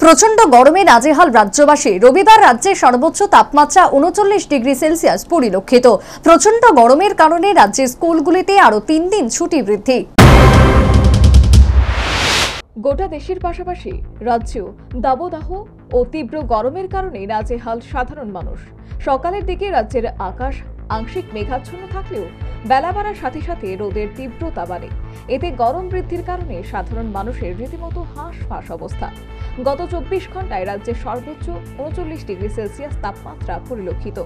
প্রচন্ড গরমে নাজেহাল রাজ্যবাসী। রবিবার রাজ্যে সর্বোচ্চ তাপমাত্রা ৩৯°C পরিলক্ষিত। প্রচন্ড গরমের কারণে রাজ্যের স্কুলগুলিতে আরো ৩ দিন ছুটি বৃদ্ধি। গোটা দেশের পাশাপাশি রাজ্যেও দাবদাহ ও তীব্র গরমের কারণে নাজেহাল সাধারণ মানুষ। সকালের দিকে রাজ্যের আকাশ আংশিক মেঘাচ্ছন্ন থাকলেও বেলা বাড়ার সাথে সাথে রোদের তীব্রতা বাড়ে। এতে গরম বৃদ্ধির কারণে সাধারণ মানুষের রীতিমতো হাঁসফাঁস অবস্থা। গত ২৪ ঘন্টায় রাজ্যের সর্বোচ্চ ৩৯°C তাপমাত্রা পরিলক্ষিত।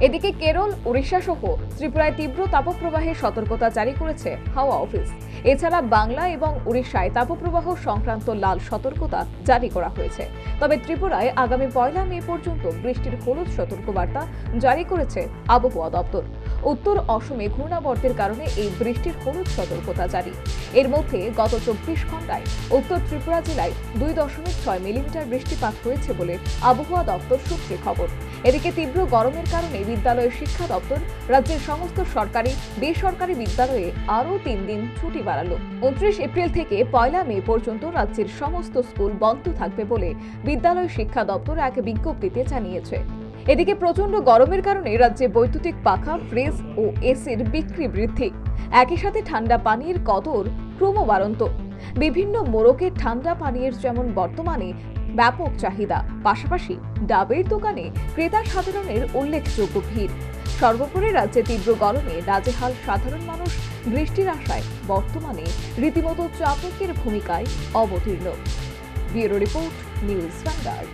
এদিকে কেরল, উড়িষ্যা সহ ত্রিপুরায় তীব্র তাপপ্রবাহের সতর্কতা জারি করেছে হাওয়া অফিস। এছাড়া বাংলা এবং উড়িষ্যায় তাপপ্রবাহ সংক্রান্ত লাল সতর্কতা জারি করা হয়েছে। তবে ত্রিপুরায় আগামী ১ মে পর্যন্ত বৃষ্টির হলুদ সতর্কবার্তা জারি করেছে আবহাওয়া দপ্তর। উত্তর অসমে ঘূর্ণাবর্তের কারণে এই বৃষ্টির হলুদ সতর্কতা জারি। এর মধ্যে গত ২৪ ঘন্টায় উত্তর ত্রিপুরা জেলায় ২.৬ মিলিমিটার বৃষ্টিপাত হয়েছে বলে আবহাওয়া দপ্তর সূত্রে খবর। এদিকে তীব্র গরমের কারণে বিদ্যালয়ের শিক্ষা দপ্তর রাজ্যের সমস্ত সরকারি বেসরকারি বিদ্যালয়ে আরও ৩ দিন ছুটি বাড়ালো। ২৯ এপ্রিল থেকে ১ মে পর্যন্ত রাজ্যের সমস্ত স্কুল বন্ধ থাকবে বলে বিদ্যালয় শিক্ষা দপ্তর এক বিজ্ঞপ্তিতে জানিয়েছে। এদিকে প্রচন্ড গরমের কারণে রাজ্যে বৈদ্যুতিক পাখা, ফ্রিজ ও এসির বিক্রি বৃদ্ধি। একই সাথে ঠান্ডা পানীয়ের কদর ক্রমবাড়ন্ত। বিভিন্ন মোড়কে ঠান্ডা পানীয়ের যেমন বর্তমানে ব্যাপক চাহিদা, পাশাপাশি ডাবের দোকানে ক্রেতা সাধারণের উল্লেখযোগ্য ভিড়। সর্বোপরি রাজ্যে তীব্র গরমে নাজেহাল সাধারণ মানুষ বৃষ্টির আশায় বর্তমানে রীতিমতো চাতকের ভূমিকায় অবতীর্ণ। Bureau report, news vanguard.